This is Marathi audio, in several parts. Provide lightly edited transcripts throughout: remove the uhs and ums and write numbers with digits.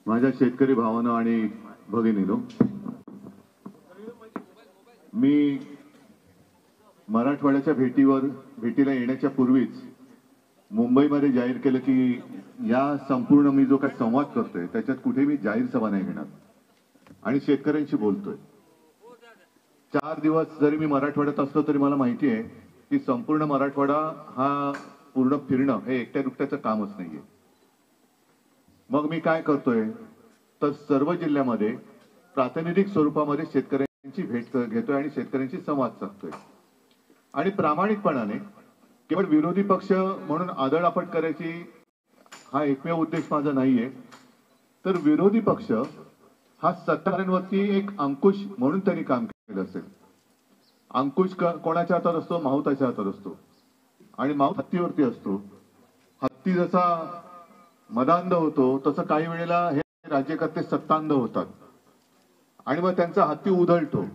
माझ्या शेतकरी भावांनो आणि भगिनीनो, मी मराठवाड्याच्या भेटीला येण्याच्या पूर्वीच मुंबईमध्ये जाहीर केलं की या संपूर्ण मी जो काही संवाद करतोय त्याच्यात कुठे मी जाहीर सभा नाही घेणार आणि शेतकऱ्यांशी बोलतोय। 4 दिवस जरी मी मराठवाड्यात असलो तरी मला माहिती आहे की संपूर्ण मराठवाडा हा पूर्ण फिरणं हे एकट्या दुकट्याचं कामच नाहीये। मग मी काय करतोय तर सर्व जिल्ह्यामध्ये प्रातिनिधिक स्वरूपामध्ये शेतकऱ्यांची भेट घेतोय आणि शेतकऱ्यांशी संवाद साधतोय आणि प्रामाणिकपणाने केवळ विरोधी पक्ष म्हणून आदळआपट करायची हा एकमेव उद्देश माझा नाहीये, तर विरोधी पक्ष हा सत्ताधाऱ्यांवरती एक अंकुश म्हणून त्यांनी काम केलं असेल। अंकुश कोणाच्या हातात असतो? माहुताच्या हातात असतो आणि माहूत हत्तीवरती असतो। हत्ती जसा मदांध होतो तसं काही वेळेला हे राज्यकर्ते सत्तांध होतात आणि मग त्यांचा हत्ती उधळतो।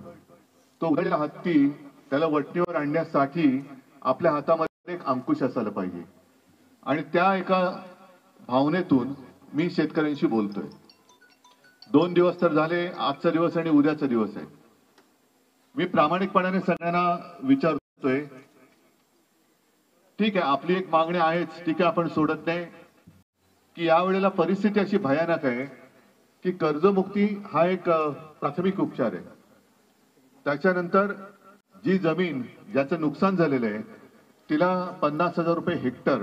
तो उधळलेला हत्ती त्याला वटणीवर आणण्यासाठी आपल्या हातामध्ये एक अंकुश असायला पाहिजे आणि त्या एका भावनेतून मी शेतकऱ्यांशी बोलतोय। 2 दिवस तर झाले, आजचा दिवस आणि उद्याचा दिवस आहे। मी प्रामाणिकपणाने सगळ्यांना विचारतोय, ठीक आहे आपली एक मागणी आहेच, ठीक आहे आपण सोडत नाही की यावेळेला परिस्थिती अशी भयानक आहे की कर्जमुक्ती हा एक प्राथमिक उपचार आहे। त्याच्यानंतर जी जमीन ज्याचं नुकसान झालेलं आहे तिला 50,000 रुपये हेक्टर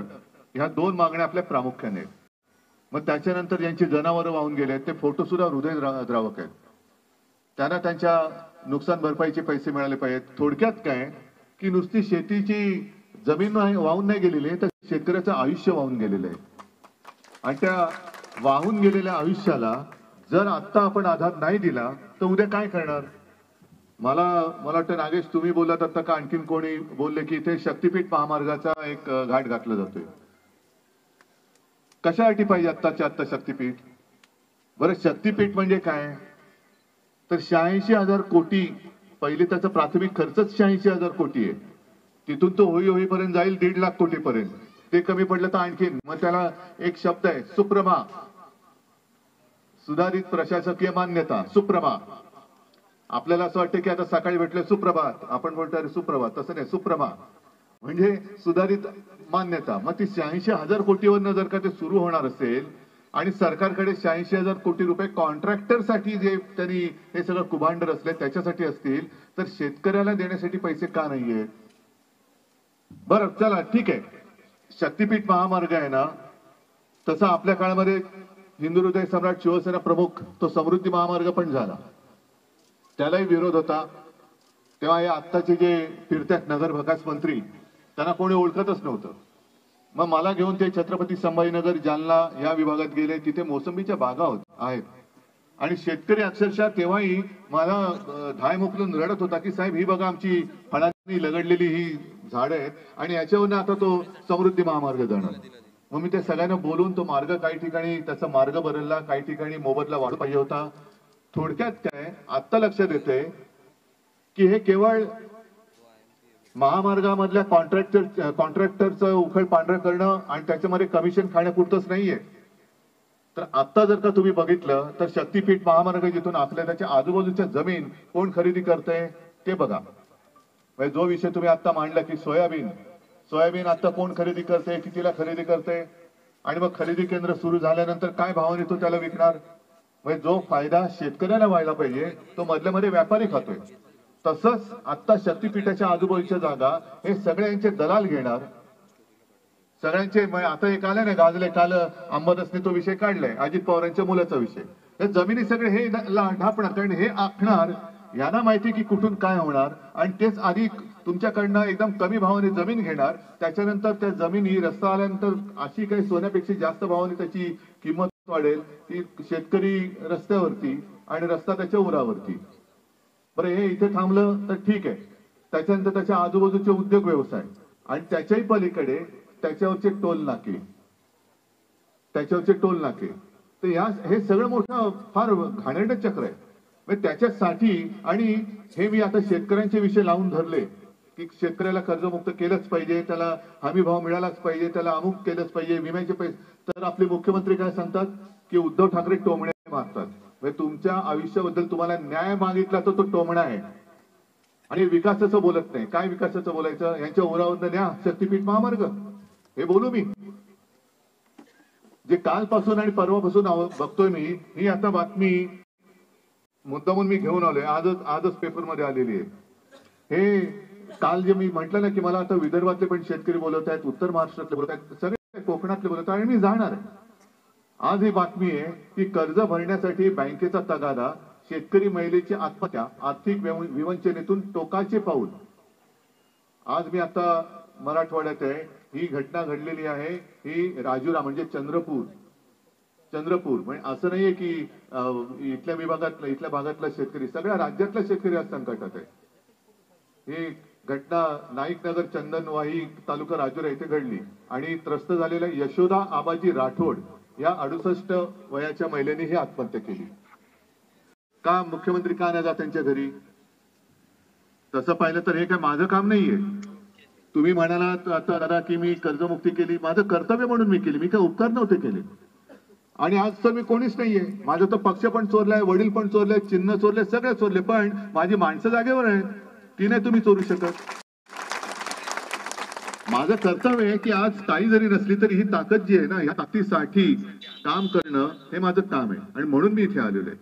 ह्या 2 मागण्या आपल्या प्रामुख्याने आहेत। मग त्याच्यानंतर ज्यांची जनावरं वाहून गेले ते फोटो सुद्धा हृदयद्रावक आहेत। त्यांना त्यांच्या नुकसान भरपाईचे पैसे मिळाले पाहिजेत। थोडक्यात काय की नुसती शेतीची जमीन वाहून नाही गेलेली आहे तर शेतकऱ्याचं आयुष्य वाहून गेलेलं आहे आणि त्या वाहून गेलेल्या आयुष्याला जर आता आपण आधार नाही दिला तर उद्या काय करणार? मला वाटतं नागेश तुम्ही बोललात आता का आणखीन कोणी बोलले की इथे शक्तीपीठ महामार्गाचा एक घाट घातला जातोय। कशासाठी पाहिजे आत्ताच्या आत्ता शक्तीपीठ? बरं शक्तीपीठ म्हणजे काय तर 86,000 कोटी पहिले त्याचा प्राथमिक खर्चच 86,000 कोटी आहे। तिथून तो होईपर्यंत जाईल 1.5 लाख कोटी पर्यंत। ते कमी पडलं तर आणखीन मग त्याला एक शब्द आहे सुप्रमा, सुधारित प्रशासकीय मान्यता सुप्रमा। आपल्याला असं वाटतं की आता सकाळी भेटले सुप्रभात, आपण बोलतो अरे सुप्रभात, तसं नाही, सुप्रमा म्हणजे सुधारित मान्यता। मग ती 86,000 कोटीवरनं जर का ते सुरू होणार असेल आणि सरकारकडे 86,000 कोटी रुपये कॉन्ट्रॅक्टरसाठी जे त्यांनी हे सगळं कुभांड रचले त्याच्यासाठी असतील तर शेतकऱ्याला देण्यासाठी पैसे का नाहीये? बरं चला ठीक आहे, शक्तीपीठ महामार्ग आहे ना, तसा आपल्या काळामध्ये हिंदू हृदय सम्राट शिवसेना प्रमुख तो समृद्धी महामार्ग पण झाला, त्यालाही विरोध होता। तेव्हा हे आत्ताचे जे फिरत्यात नगर विकास मंत्री त्यांना कोणी ओळखतच नव्हतं। मग मला घेऊन ते छत्रपती संभाजीनगर जालना या विभागात गेले, तिथे मोसंबीच्या बागा आहेत आणि शेतकरी अक्षरशः तेव्हाही मला धाय मोकलून रडत होता की साहेब ही बघा आमची फळांनी लगडलेली ही झाडं आहेत आणि याच्यावरून आता तो समृद्धी महामार्ग जाणार। मग मी ते सगळ्यांना बोलून तो मार्ग काही ठिकाणी त्याचा मार्ग बदलला, काही ठिकाणी मोबदला वाढ पाहिजे होता। थोडक्यात काय आता लक्षात येते की हे केवळ महामार्गामधल्या कॉन्ट्रॅक्टरचं उखळ पांढरं करणं आणि त्याच्यामध्ये कमिशन खाण्यापुरतंच नाहीये। तर आता जर का तुम्ही बघितलं तर शक्तीपीठ महामार्ग जिथून आपल्या त्याच्या आजूबाजूच्या जमीन कोण खरेदी करतंय ते बघा। म्हणजे जो विषय तुम्ही आता मांडला की सोयाबीन आता कोण खरेदी करते, कितीला खरेदी करते आणि मग खरेदी केंद्र सुरू झाल्यानंतर काय भावाने तो त्याला विकणार? म्हणजे जो फायदा शेतकऱ्याला व्हायला पाहिजे तो मधल्यामध्ये व्यापारी खातोय। तसंच आता शक्तीपीठाच्या आजूबाजूच्या जागा हे सगळ्यांचे दलाल घेणार, सगळ्यांचे। आता एक आलं ना गाजले काल अंबादासने तो विषय काढलाय अजित पवारांच्या मुलाचा विषय, हे जमिनी सगळे हे ढापणार, कारण हे आखणार यांना माहिती की कुठून काय होणार आणि तेच आधी तुमच्याकडनं एकदम कमी भावाने जमीन घेणार, त्याच्यानंतर त्या जमिनी रस्ता आल्यानंतर अशी काही सोन्यापेक्षा जास्त भावाने त्याची किंमत वाढेल की शेतकरी रस्त्यावरती आणि रस्ता त्याच्या उरावरती। बरं हे इथे थांबलं तर ठीक आहे, त्याच्यानंतर त्याच्या आजूबाजूचे उद्योग व्यवसाय आणि त्याच्याही पलीकडे त्याच्यावरचे टोल नाके तर हे सगळं मोठं फार घाणेरडं चक्र आहे। त्याच्यासाठी आणि हे मी आता शेतकऱ्यांचे विषय लावून धरले की शेतकऱ्याला कर्जमुक्त केलंच पाहिजे, त्याला हमी भाव मिळालाच पाहिजे, त्याला अमुक केलंच पाहिजे, विम्याचे पैसे। तर आपले मुख्यमंत्री काय सांगतात की उद्धव ठाकरे टोमणे मागतात. म्हणजे तुमच्या आयुष्याबद्दल तुम्हाला न्याय मागितला तर तो टोमणा आहे. आणि विकासाचं बोलत नाही. काय विकासाचं बोलायचं? यांच्या ओरावरनं न्या शक्तीपीठ महामार्ग, हे बोलू मी. जे कालपासून आणि परवापासून बघतोय मी, ही आता बातमी मुद्दामून मी घेऊन आलोय, आजच पेपरमध्ये आलेली आहे. हे काल जे मी म्हटलं ना की मला आता विदर्भातले पण शेतकरी बोलत आहेत, उत्तर महाराष्ट्रातले बोलत आहेत, सगळे कोकणातले बोलत आहेत, आणि मी जाणार आहे. आज ही बातमी आहे की कर्ज भरण्यासाठी बँकेचा तगादा, शेतकरी महिलेची आत्महत्या, आर्थिक विवंचनेतून टोकाचे पाऊल. आज मी आता मराठवाड्यात आहे. ही घटना घडलेली आहे. ही राजुरा म्हणजे चंद्रपूर म्हणजे असं नाहीये की इथल्या भागातला शेतकरी, सगळ्या राज्यातला शेतकरी आज संकटात आहे. ही घटना नाईकनगर चंदनवाही तालुका राजुरा येथे घडली आणि त्रस्त झालेल्या यशोदा आबाजी राठोड या 68 वयाच्या महिलेने ही आत्महत्या केली. का मुख्यमंत्री का नाही जात त्यांच्या घरी? तसं पाहिलं तर हे काय माझं काम नाहीये. तुम्ही म्हणालात आता दादा की मी कर्जमुक्ती केली, माझं कर्तव्य म्हणून मी केली, मी काय उपकार नव्हते केले. आणि आज तर मी कोणीच नाहीये. माझा तर पक्ष पण चोरलाय, वडील पण चोरले, चिन्ह चोरले, सगळे चोरले, पण माझी माणसं जागेवर आहेत, ती नाही तुम्ही चोरू शकत. माझं कर्तव्य आहे की आज काही जरी नसली तरी ही ताकद जी आहे ना, या ताकदीसाठी काम करणं हे माझं काम आहे, आणि म्हणून मी इथे आलेलो आहे.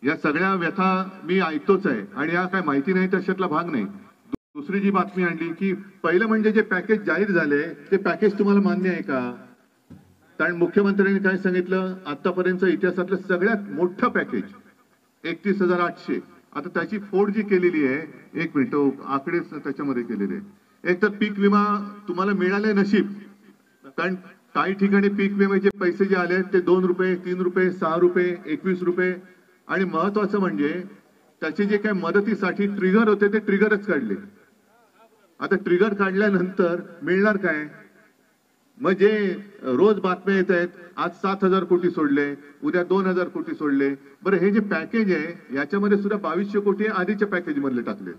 या सगळ्या व्यथा मी ऐकतोच आहे आणि या काय माहिती नाही त्याच्यातला भाग नाही. दुसरी जी बातमी आणली की पहिलं म्हणजे जे पॅकेज जाहीर झाले ते पॅकेज तुम्हाला मान्य आहे का? कारण मुख्यमंत्र्यांनी काय सांगितलं, आतापर्यंत इतिहासातलं सगळ्यात मोठं पॅकेज 31,800. आता त्याची फोड जी केलेली आहे, एक मिनिट आकडेच त्याच्यामध्ये केलेले आहे. एक तर पीक विमा तुम्हाला मिळाले नशीब, कारण काही ठिकाणी पीक विम्याचे पैसे जे आले ते 2 रुपये, 3 रुपये, 6 रुपये, 21 रुपये, आणि महत्वाचं म्हणजे त्याचे जे काही मदतीसाठी ट्रिगर होते ते ट्रिगरच काढले. आता ट्रिगर काढल्यानंतर मिळणार काय? मग जे रोज बातम्या येत आहेत, आज 7,000 कोटी सोडले, उद्या 2,000 कोटी सोडले. बरं, हे जे पॅकेज आहे याच्यामध्ये सुद्धा 2,200 कोटी आधीच्या पॅकेज मधले टाकले.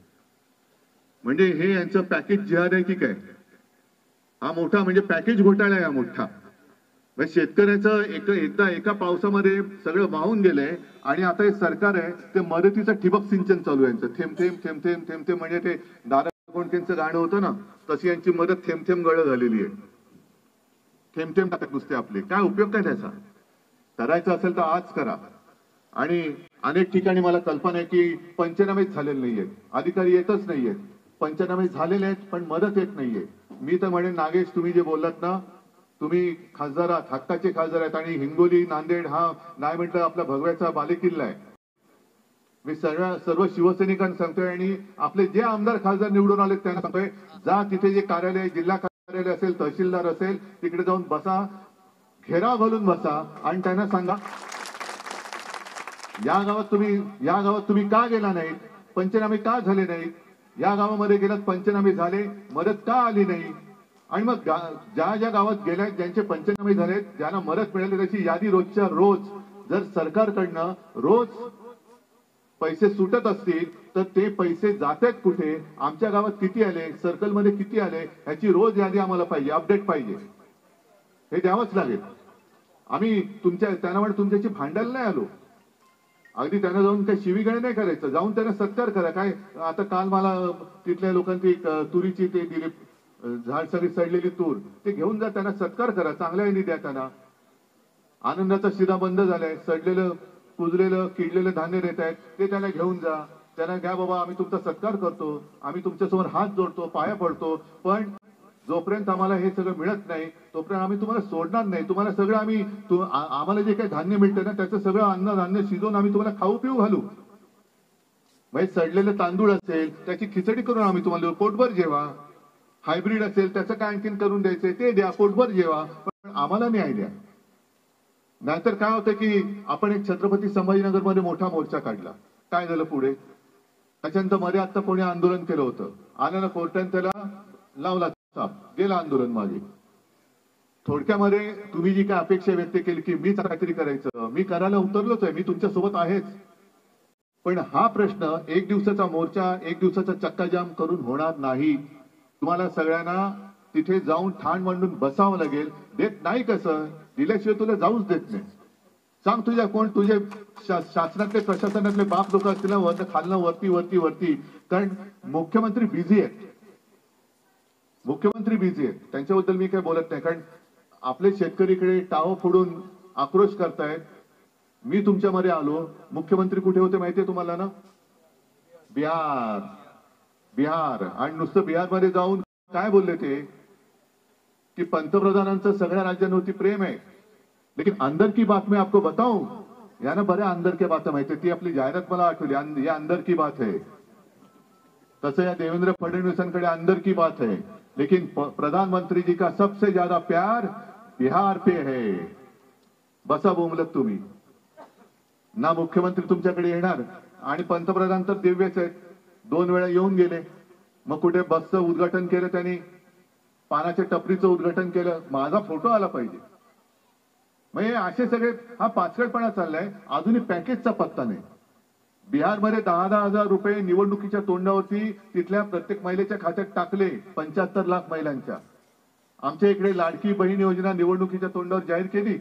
म्हणजे हे यांचं पॅकेज जिहाद आहे की काय? हा मोठा म्हणजे पॅकेज घोटाळा आहे हा मोठा. शेतकऱ्याचं एकदा एका पावसामध्ये सगळं वाहून गेलंय, आणि आता हे सरकार आहे ते मदतीचं ठिबक सिंचन चालू आहे यांचं. थेंब थेंब थेंब थेंब थेंब थेंब, म्हणजे ते दादा कोंडकेंचं गाणं होतं ना, तशी यांची मदत थेंब थेंब गळ झालेली आहे. थेंब थेंब टाकत नुसते आपले. काय उपयोग काय त्याचा? करायचं असेल तर आज करा. आणि अनेक ठिकाणी मला कल्पना आहे की पंचनामेच झालेले नाहीयेत, अधिकारी येतच नाहीयेत. पंचनामे झालेले आहेत पण मदत येत नाहीये. मी तर म्हणेन नागेश, तुम्ही जे बोललात ना, तुम्ही खासदार आहात, हक्काचे खासदार आहेत, आणि हिंगोली नांदेड हा नाही म्हटलं आपला भगव्याचा बालेकिल्ला आहे. मी सर्व शिवसैनिकांना सांगतोय आणि आपले जे आमदार खासदार निवडून आले त्यांना सांगतोय, जा तिथे जे कार्यालय, जिल्हा कार्यालय असेल, तहसीलदार असेल, तिकडे जाऊन बसा, घेराव घालून बसा, आणि त्यांना सांगा या गावात तुम्ही का गेला नाहीत, पंचनामे का झाले नाहीत, या गावामध्ये गेलात पंचनामे झाले, मदत का आली नाही. आणि मग ज्या गावात गेल्या ज्यांचे पंचनामे झाले, ज्यांना मदत मिळाली, त्याची यादी रोजच्या रोज जर सरकारकडनं रोज पैसे सुटत असतील तर ते पैसे जातात कुठे, आमच्या गावात किती आले, सर्कलमध्ये किती आले, ह्याची रोज यादी आम्हाला पाहिजे, अपडेट पाहिजे. हे द्यावंच लागेल. आम्ही त्यांना तुमच्याची भांडायला नाही आलो. अगदी त्यांना जाऊन काही शिवीगाळ नाही करायचं, जाऊन त्यांना सत्कार करा. काय आता काल मला तिथल्या लोकांनी तुरीची ते दिली, झाड सगळी सडलेली तूर, ते घेऊन जा, त्यांना सत्कार करा, चांगल्या याने द्या त्यांना. आनंदाचा शिदा बंद झालाय, सडलेलं कुजलेलं किडलेलं धान्य देत आहेत, ते त्यांना घेऊन जा, त्यांना घ्या बाबा, आम्ही तुमचा सत्कार करतो, आम्ही तुमच्यासमोर हात जोडतो, पाया पडतो, पण जोपर्यंत आम्हाला हे सगळं मिळत नाही तोपर्यंत आम्ही तुम्हाला सोडणार नाही. तुम्हाला सगळं आम्हाला जे काही धान्य मिळतं ना, त्याचं सगळं अन्नधान्य शिजवून आम्ही तुम्हाला खाऊ पिऊ घालू. म्हणजे सडलेलं तांदूळ असेल त्याची खिचडी करून आम्ही तुम्हाला पोटभर जेवा, हायब्रिड असेल त्याचं काय आणखीन करून द्यायचंय ते द्या, पोटभर जेवा, पण आम्हाला न्याय द्या. नाहीतर काय होतं की आपण एक छत्रपती संभाजीनगर मध्ये मोठा मोर्चा काढला, काय झालं पुढे? त्याच्यानंतर मध्ये आता कोणी आंदोलन केलं होतं, आलं ना कोर्टाने त्याला लावला, गेला आंदोलन मागे. थोडक्यामध्ये तुम्ही जी काय अपेक्षा व्यक्त केली की मीच काहीतरी करायचं, मी करायला उतरलोच आहे, मी तुमच्या सोबत आहेच, पण हा प्रश्न एक दिवसाचा मोर्चा, एक दिवसाचा चक्काजाम करून होणार नाही. तुम्हाला सगळ्यांना तिथे जाऊन ठाण मांडून बसावं लागेल. देत नाही कसं, दिल्याशिवाय तुला जाऊच देत नाही. सांग तुझ्या कोण तुझे शासनातले प्रशासनातले बाप लोक असतील ना, वरनं खालनं वरती वरती वरती. कारण मुख्यमंत्री बिझी आहेत, मुख्यमंत्री बिझी आहेत, त्यांच्याबद्दल मी काही बोलत नाही. कारण आपले शेतकरीकडे टाव फोडून आक्रोश करतायत. मी तुमच्यामध्ये आलो, मुख्यमंत्री कुठे होते माहितीये तुम्हाला ना? बिहार. बिहार. आणि नुसतं बिहारमध्ये जाऊन काय बोलले ते कि पंतप्रधानांचं सगळ्या राज्यांवरती प्रेम आहे, लेकिन अंदर की बात मैं आपको बताऊं, या ना बऱ्या अंदर की बात माहिती, ती आपली जाहिरात मला आठवली, या अंदर की बात है. तसं या देवेंद्र फडणवीसांकडे अंदर की बात है, लेकिन प्रधानमंत्री जी का सबसे ज्यादा प्यार बिहार पे है. बसा बोंबलत तुम्ही ना. मुख्यमंत्री तुमच्याकडे येणार आणि पंतप्रधान तर दिव्यच आहेत, 2 वेळा येऊन गेले. मग कुठे बसचं उद्घाटन केलं त्यांनी, पानाच्या टपरीचं उद्घाटन केलं, माझा फोटो आला पाहिजे. म्हणजे असे सगळे हा पाचकळपणा चाललाय. अजूनही पॅकेजचा पत्ता नाही. बिहारमध्ये 10-10 हजार रुपये निवडणुकीच्या तोंडावरती तिथल्या प्रत्येक महिलेच्या खात्यात टाकले, 75 लाख महिलांच्या. आमच्या इकडे लाडकी बहीण योजना निवडणुकीच्या तोंडावर जाहीर केली,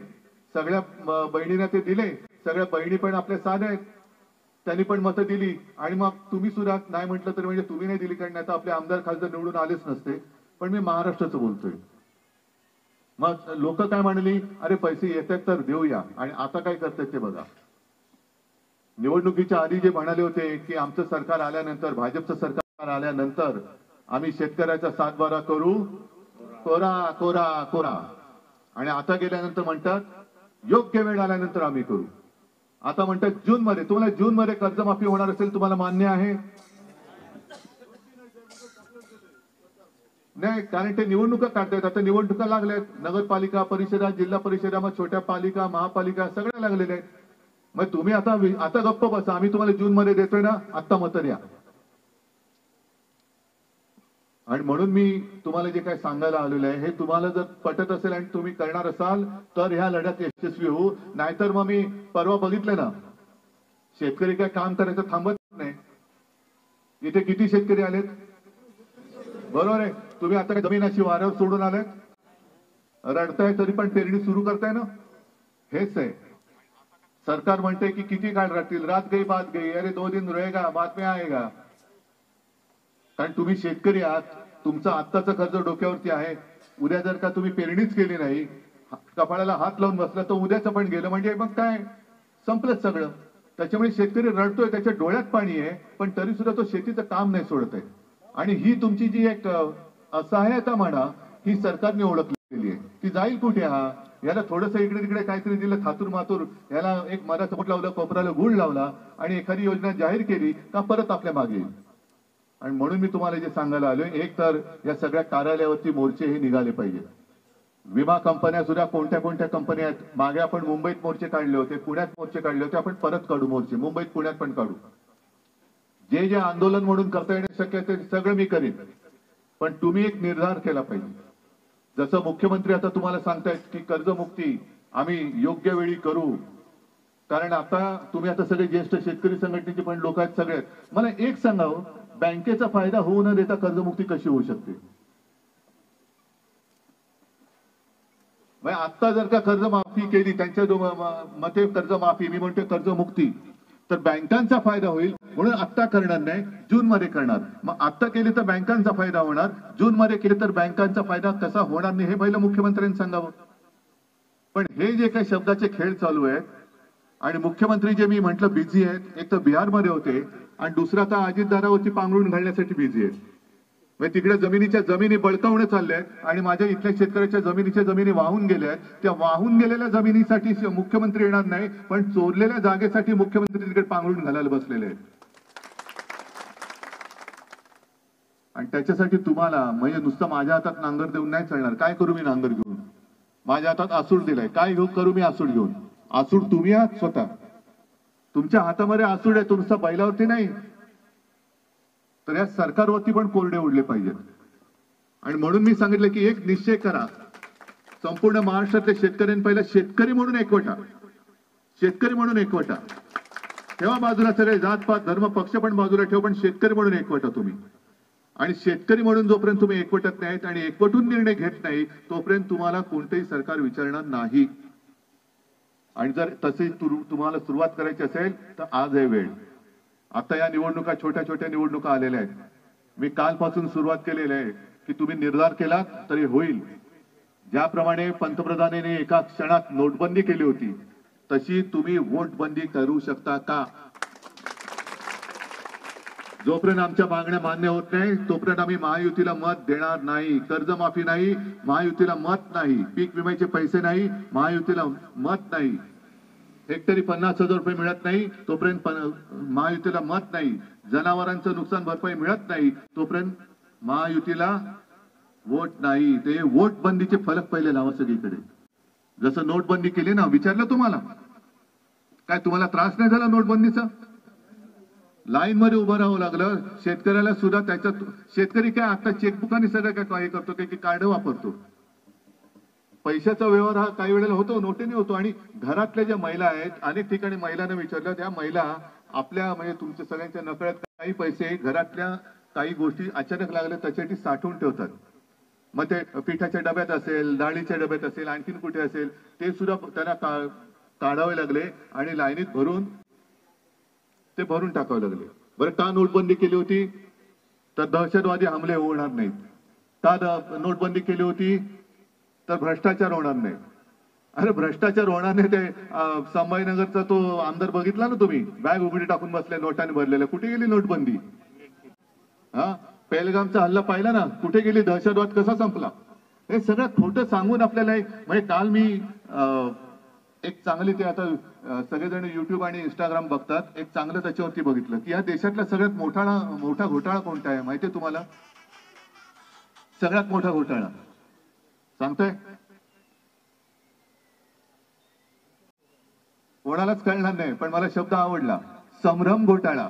सगळ्या बहिणींना ते दिले. सगळ्या बहिणी पण आपल्या साध्या आहेत, त्यांनी पण मतं दिली. आणि मग तुम्ही सुद्धा नाही म्हटलं तर म्हणजे तुम्ही नाही दिली, कारण आता आपले आमदार खासदार निवडून आलेच नसते. पण मी महाराष्ट्राचं बोलतोय. मग लोक काय म्हणली, अरे पैसे येतात तर देऊया. आणि आता काय करतात ते बघा. निवडणुकीच्या आधी जे म्हणाले होते की आमचं सरकार आल्यानंतर, भाजपचं सरकार आल्यानंतर आम्ही शेतकऱ्याचा 7-12 करू, कोरा कोरा कोरा. आणि आता गेल्यानंतर म्हणतात योग्य वेळ आल्यानंतर आम्ही करू. आता म्हणतात जून मध्ये. तुम्हाला जून मध्ये कर्जमाफी होणार असेल, तुम्हाला मान्य आहे? नाही, कारण ते निवडणुका काढतायत. आता निवडणुका लागल्यात, नगरपालिका परिषदा, जिल्हा परिषदा, मग छोट्या पालिका, महापालिका सगळ्या लागलेल्या आहेत. मग तुम्ही आता गप्प बसा, आम्ही तुम्हाला जून मध्ये देतोय ना, आत्ता मतं द्या. आणि म्हणून मी तुम्हाला जे काय सांगायला आलेलं आहे, हे तुम्हाला जर पटत असेल आणि तुम्ही करणार असाल तर ह्या लढ्यात यशस्वी होऊ. नाहीतर मग मी परवा बघितलं ना, शेतकरी काय काम करायचं थांबत नाही. इथे किती शेतकरी आलेत, बरोबर आहे. तुम्ही आता जमीन अशी वाऱ्यावर सोडून आलेत, रडताय तरी पण पेरणी सुरू करताय ना. हेच आहे. सरकार म्हणते की किती काळ राहतील, रात गई बात गई, अरे 2 दिन रहेगा बाद में आएगा. कारण तुम्ही शेतकरी आहात, तुमचं आत्ताचं कर्ज डोक्यावरती आहे. उद्या जर का तुम्ही पेरणीच केली नाही, कपाळाला हात लावून बसला, तर उद्याचं पण गेलं म्हणजे मग काय, संपलंच सगळं. त्याच्यामुळे शेतकरी रडतोय, त्याच्या डोळ्यात पाणी आहे, पण तरी सुद्धा तो शेतीचं काम नाही सोडत आहे. आणि ही तुमची जी एक असहायता म्हणा, ही सरकारने ओळखलेली आहे. ती जाईल कुठे? याला थोडंसं इकडे तिकडे काहीतरी दिलं थातूर मातूर, याला एक मधाचं बोट लावलं, कोपराला गुळ लावला आणि एखादी योजना जाहीर केली का परत आपल्या मागे येईल. आणि म्हणून मी तुम्हाला जे सांगायला आलोय, एक तर या सगळ्या कार्यालयावरती मोर्चे हे निघाले पाहिजे. विमा कंपन्या सुद्धा कोणत्या कोणत्या कंपन्या आहेत, मागे आपण मुंबईत मोर्चे काढले होते, पुण्यात मोर्चे काढले होते, आपण परत काढू मोर्चे, मुंबईत पुण्यात पण काढू. जे जे आंदोलन म्हणून करता येणे शक्य आहे ते सगळं मी करीन. पण तुम्ही एक निर्धार केला पाहिजे. जसं मुख्यमंत्री आता तुम्हाला सांगतायत की कर्जमुक्ती आम्ही योग्य वेळी करू. कारण आता तुम्ही आता सगळे ज्येष्ठ शेतकरी संघटनेचे पण लोक आहेत सगळे. मला एक सांगावं, बँकेचा फायदा होऊ न देता कर्जमुक्ती कशी होऊ शकते? आता जर का कर्जमाफी केली, त्यांच्या मते कर्जमाफी, मी म्हणतो कर्जमुक्ती, तर बँकांचा फायदा होईल. म्हणून आता करणार नाही, जून मध्ये करणार. मग आता केली तर बँकांचा फायदा होणार, जून मध्ये केली तर बँकांचा फायदा कसा होणार नाही हे पहिलं मुख्यमंत्र्यांनी सांगावं. पण हे जे काही शब्दाचे खेळ चालू आहेत, आणि मुख्यमंत्री जे मी म्हटलं बिझी आहेत, एक तर बिहारमध्ये होते आणि दुसरा आता अजितदारावरती पांघरून घालण्यासाठी बिझी आहेत. म्हणजे तिकडे जमिनीच्या जमिनी बळकावणे चालल्या आहेत आणि माझ्या इथल्या शेतकऱ्याच्या जमिनी वाहून गेल्या आहेत. त्या वाहून गेलेल्या जमिनीसाठी मुख्यमंत्री येणार नाही, पण चोरलेल्या जागेसाठी मुख्यमंत्री तिकडे पांघरून घालायला बसलेले आहेत. आणि त्याच्यासाठी तुम्हाला म्हणजे नुसतं माझ्या हातात नांगर देऊन नाही चालणार. काय करू मी नांगर घेऊन? माझ्या हातात आसूड दिलाय, काय करू मी आसूड घेऊन? आसूड तुम्ही आहात स्वतः, तुमच्या हातामध्ये आसूड आहे, तुमचा बैलावरती नाही. तर या सरकारवरती पण कोरडे उडले पाहिजेत. आणि म्हणून मी सांगितलं की एक निश्चय करा, संपूर्ण महाराष्ट्रातल्या शेतकऱ्यांनी पहिला शेतकरी म्हणून एकवटा, शेतकरी म्हणून एकवटा ठेवा बाजूला, सगळे जातपात धर्म पक्ष पण बाजूला ठेवा, पण शेतकरी म्हणून एकवटा तुम्ही. आणि शेतकरी म्हणून जोपर्यंत तुम्ही एकवटत नाहीत आणि एकवटून निर्णय घेत नाही, तोपर्यंत तुम्हाला कोणतेही सरकार विचारणार नाही. आणि जर तशी तुम्हाला सुरुवात करायची असेल तर आज आहे वेळ. आता या निवडणुका छोट्या छोट्या निवडणुका आलेल्या आहेत. मी कालपासून सुरुवात केलेली आहे की तुम्ही निर्धार केलात तरी होईल. ज्याप्रमाणे पंतप्रधानांनी एका क्षणात नोटबंदी केली होती तशी तुम्ही वोटबंदी करू शकता का? जोपर्यंत आमच्या मागण्या मान्य होत नाही तोपर्यंत आम्ही महायुतीला मत देणार नाही. कर्जमाफी नाही, महायुतीला मत नाही. पीक विम्याचे पैसे नाही, महायुतीला मत नाही. हेक्टरी 50,000 रुपये मिळत नाही तोपर्यंत महायुतीला मत नाही. जनावरांचं नुकसान भरपाई मिळत नाही तोपर्यंत महायुतीला वोट नाही. ते वोट बंदीचे फलक पहिले लावा सगळीकडे. जसं नोटबंदी केली ना, विचारलं तुम्हाला काय तुम्हाला त्रास नाही झाला नोटबंदीचा? लाईन मध्ये उभं राहावं लागलं. शेतकऱ्याला सुद्धा त्याच्यात शेतकरी काय आता चेकबुकाने सगळं काय करतो की कार्ड वापरतो. पैशाचा व्यवहार हा काही वेळेला होतो, नोटेने होतो. आणि घरातल्या ज्या महिला आहेत, अनेक ठिकाणी महिलांना विचारलं, त्या महिला आपल्या म्हणजे तुमच्या सगळ्यांच्या नकळत काही पैसे घरातल्या काही गोष्टी अचानक लागल्या त्याच्यासाठी साठवून ठेवतात. मग ते पिठाच्या डब्यात असेल, डाळीच्या डब्यात असेल, आणखीन कुठे असेल, ते सुद्धा त्यांना काढावे लागले आणि लाईनीत भरून ते भरून टाकावे लागले. बरं, का नोटबंदी केली होती? तर दहशतवादी हमले होणार नाहीत. का नोटबंदी केली होती? तर भ्रष्टाचार होणार नाही. अरे भ्रष्टाचार होणार नाही. ते संभाजीनगरचा तो आमदार बघितला ना तुम्ही, बॅग उघडी टाकून बसले नोटाने भरलेल्या. कुठे गेली नोटबंदी? हा, पहलगामचा हल्ला पाहिला ना, कुठे गेली? दहशतवाद कसा संपला? हे सगळं खोटं सांगून आपल्याला म्हणजे काल मी एक चांगली ते आता सगळेजण युट्यूब आणि इंस्टाग्राम बघतात, एक चांगलं त्याच्यावरती बघितलं की या देशातला सगळ्यात मोठा घोटाळा कोणता आहे माहितीये तुम्हाला? सगळ्यात मोठा घोटाळा सांगतोय, कोणालाच कळणार नाही पण मला शब्द आवडला, संभ्रम घोटाळा.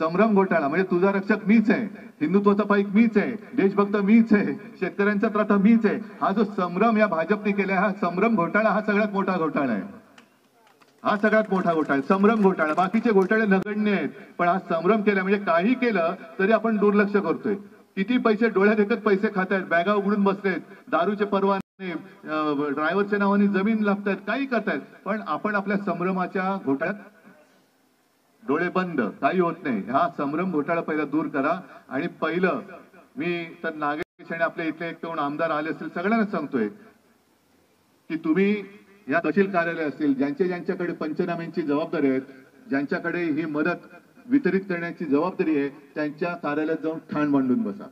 संभ्रम घोटाळा म्हणजे तुझा रक्षक मीच आहे, हिंदुत्वाचा पाईक मीच आहे, देशभक्त मीच आहे, शेतकऱ्यांचा त्राता मीच आहे. हा जो संभ्रम या भाजपने केलाय, हा संभ्रम घोटाळा हा सगळ्यात मोठा घोटाळा आहे. हा सगळ्यात मोठा घोटाळा, संभ्रम घोटाळा. बाकीचे घोटाळे नगण्य आहेत पण हा संभ्रम केला म्हणजे काही केलं तरी आपण दुर्लक्ष करतोय. किती पैसे डोळ्यात एकच पैसे खातायत, बॅगा उघडून बसलेत, दारूचे परवाने, ड्रायव्हरच्या नावाने जमीन लाभतायत, काही करतायत, पण आपण आपल्या संभ्रमाच्या घोटाळ्यात डोळे बंद. काही होत नाही. हा संभ्रम घोटाळा पहिला दूर करा. आणि पहिलं मी तर नागेश आणि आपल्या इथले एक दोन आमदार आले असतील सगळ्यांना सांगतोय की तुम्ही या तहसील कार्यालय असतील, ज्यांच्याकडे पंचनाम्यांची जबाबदारी आहे, ज्यांच्याकडे ही मदत वितरित करण्याची जबाबदारी आहे, त्यांच्या कार्यालयात जाऊन ठाण मांडून बसा.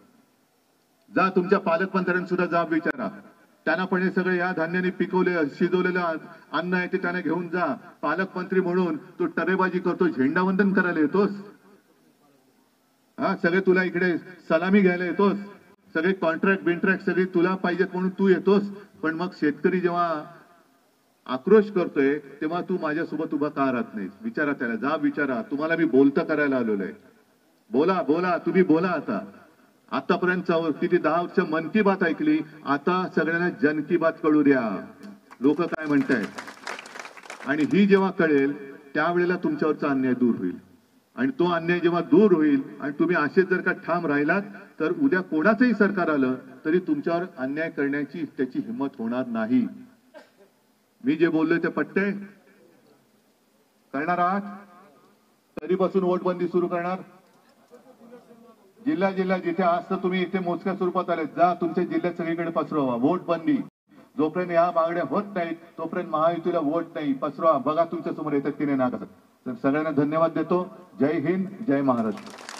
जा तुमच्या पालकमंत्र्यांना सुद्धा जाब विचारा. त्यांना पण हे सगळे या धान्याने पिकवले शिजवलेलं अन्न आहे ते त्यांना घेऊन जा. पालकमंत्री म्हणून तू टरेबाजी करतो, झेंडावंदन करायला येतोस, हा सगळे तुला इकडे सलामी घ्यायला येतोस, सगळे कॉन्ट्रॅक्ट बिंट्रॅक्ट सगळे तुला पाहिजेत म्हणून तू येतोस. पण मग शेतकरी जेव्हा आक्रोश करतोय तेव्हा तू माझ्यासोबत उभा का राहत नाही? विचारा त्याला, जा विचारा. तुम्हाला मी बोलतं करायला आलेलो आहे. बोला बोला, तुम्ही बोला. आतापर्यंत किती 10 वर्ष मन की बात ऐकली, आता सगळ्यांना जन की बात कळू द्या. लोक काय म्हणतायत, आणि ही जेव्हा कळेल त्यावेळेला तुमच्यावरचा अन्याय दूर होईल. आणि तो अन्याय जेव्हा दूर होईल आणि तुम्ही असेच जर का ठाम राहिलात तर उद्या कोणाचंही सरकार आलं तरी तुमच्यावर अन्याय करण्याची त्याची हिंमत होणार नाही. मी जे बोललोय ते पटतंय? करणार आहात? कधीपासून वोटबंदी सुरू करणार? जिल्हा जिथे आज तर तुम्ही इथे मोजक्या स्वरूपात आले, जा तुमच्या जिल्ह्यात सगळीकडे पसरवा वोट बंदी. जोपर्यंत या मागण्या होत नाहीत तोपर्यंत महायुतीला वोट नाही. पसरवा. बघा तुमच्या समोर येतात की नाही नागरिक. तर सगळ्यांना धन्यवाद देतो. जय हिंद, जय महाराष्ट्र.